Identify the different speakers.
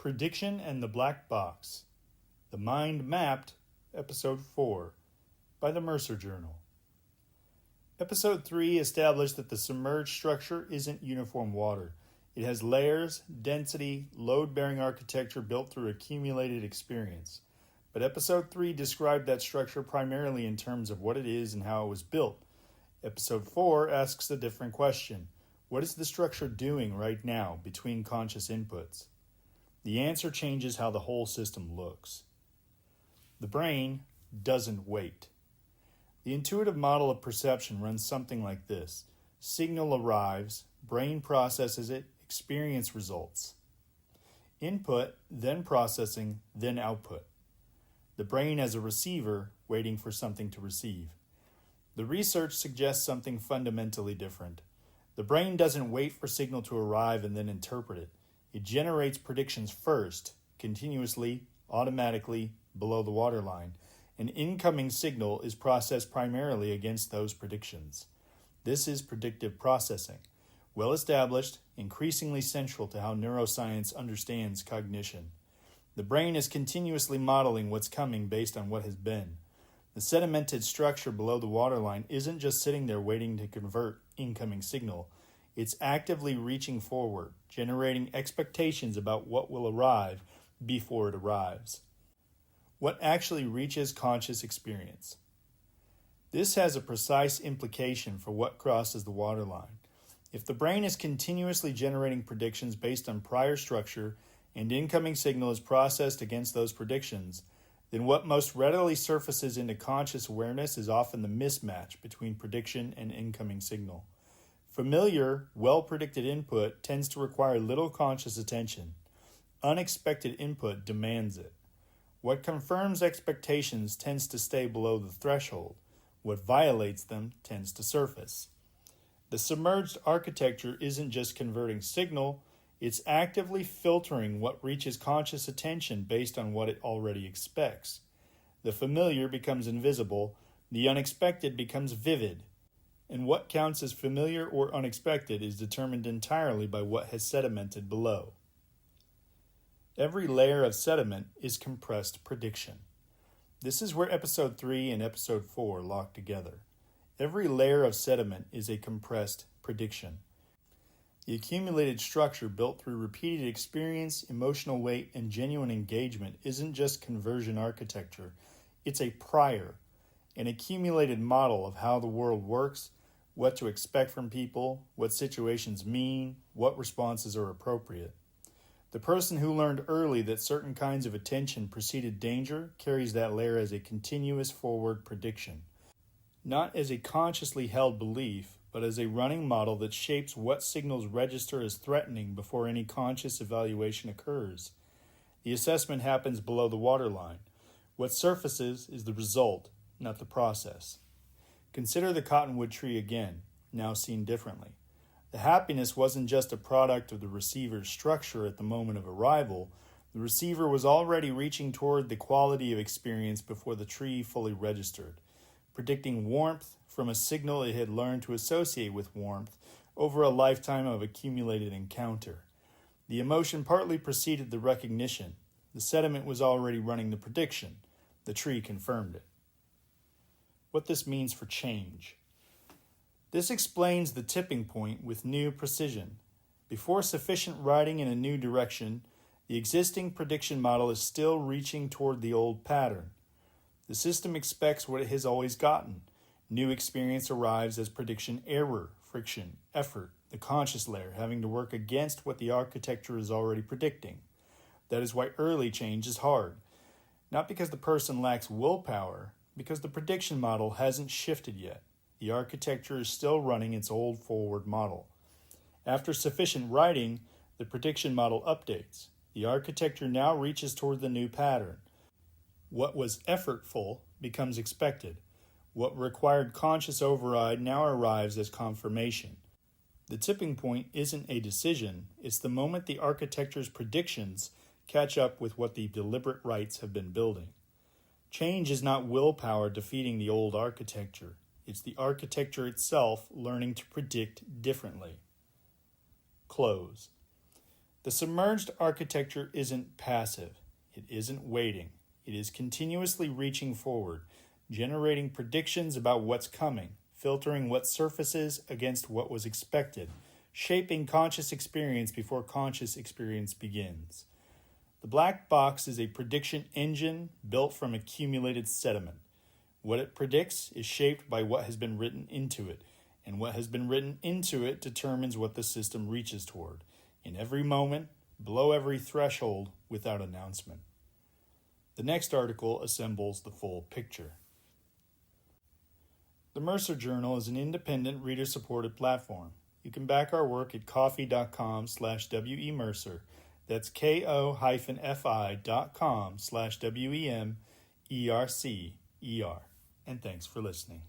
Speaker 1: Prediction and the Black Box. The Mind Mapped, Episode 4, by the Mercer Journal. Episode 3 established that the submerged structure isn't uniform water. It has layers, density, load-bearing architecture built through accumulated experience. But Episode 3 described that structure primarily in terms of what it is and how it was built. Episode 4 asks a different question. What is the structure doing right now between conscious inputs? The answer changes how the whole system looks. The brain doesn't wait. The intuitive model of perception runs something like this. Signal arrives, brain processes it, experience results. Input, then processing, then output. The brain as a receiver, waiting for something to receive. The research suggests something fundamentally different. The brain doesn't wait for signal to arrive and then interpret it. It generates predictions first, continuously, automatically, below the waterline. An incoming signal is processed primarily against those predictions. This is predictive processing, well established, increasingly central to how neuroscience understands cognition. The brain is continuously modeling what's coming based on what has been. The sedimented structure below the waterline isn't just sitting there waiting to convert incoming signal. It's actively reaching forward, generating expectations about what will arrive before it arrives. What actually reaches conscious experience? This has a precise implication for what crosses the waterline. If the brain is continuously generating predictions based on prior structure and incoming signal is processed against those predictions, then what most readily surfaces into conscious awareness is often the mismatch between prediction and incoming signal. Familiar, well-predicted input tends to require little conscious attention. Unexpected input demands it. What confirms expectations tends to stay below the threshold. What violates them tends to surface. The submerged architecture isn't just converting signal, it's actively filtering what reaches conscious attention based on what it already expects. The familiar becomes invisible, the unexpected becomes vivid. And what counts as familiar or unexpected is determined entirely by what has sedimented below. Every layer of sediment is compressed prediction. This is where Episode 3 and Episode 4 lock together. Every layer of sediment is a compressed prediction. The accumulated structure built through repeated experience, emotional weight, and genuine engagement isn't just conversion architecture. It's a prior, an accumulated model of how the world works, what to expect from people, what situations mean, what responses are appropriate. The person who learned early that certain kinds of attention preceded danger carries that layer as a continuous forward prediction, not as a consciously held belief, but as a running model that shapes what signals register as threatening before any conscious evaluation occurs. The assessment happens below the waterline. What surfaces is the result, not the process. Consider the cottonwood tree again, now seen differently. The happiness wasn't just a product of the receiver's structure at the moment of arrival. The receiver was already reaching toward the quality of experience before the tree fully registered, predicting warmth from a signal it had learned to associate with warmth over a lifetime of accumulated encounter. The emotion partly preceded the recognition. The sediment was already running the prediction. The tree confirmed it. What this means for change. This explains the tipping point with new precision. Before sufficient writing in a new direction, the existing prediction model is still reaching toward the old pattern. The system expects what it has always gotten. New experience arrives as prediction error, friction, effort, the conscious layer having to work against what the architecture is already predicting. That is why early change is hard. Not because the person lacks willpower, because the prediction model hasn't shifted yet. The architecture is still running its old forward model. After sufficient writing, the prediction model updates. The architecture now reaches toward the new pattern. What was effortful becomes expected. What required conscious override now arrives as confirmation. The tipping point isn't a decision, it's the moment the architecture's predictions catch up with what the deliberate rights have been building. Change is not willpower defeating the old architecture. It's the architecture itself learning to predict differently. Close. The submerged architecture isn't passive. It isn't waiting. It is continuously reaching forward, generating predictions about what's coming, filtering what surfaces against what was expected, shaping conscious experience before conscious experience begins. The black box is a prediction engine built from accumulated sediment. What it predicts is shaped by what has been written into it, and what has been written into it determines what the system reaches toward, in every moment, below every threshold, without announcement. The next article assembles the full picture. The Mercer Journal is an independent, reader-supported platform. You can back our work at ko-fi.com/WEMercer. That's ko-fi.com/WEMERCER. And thanks for listening.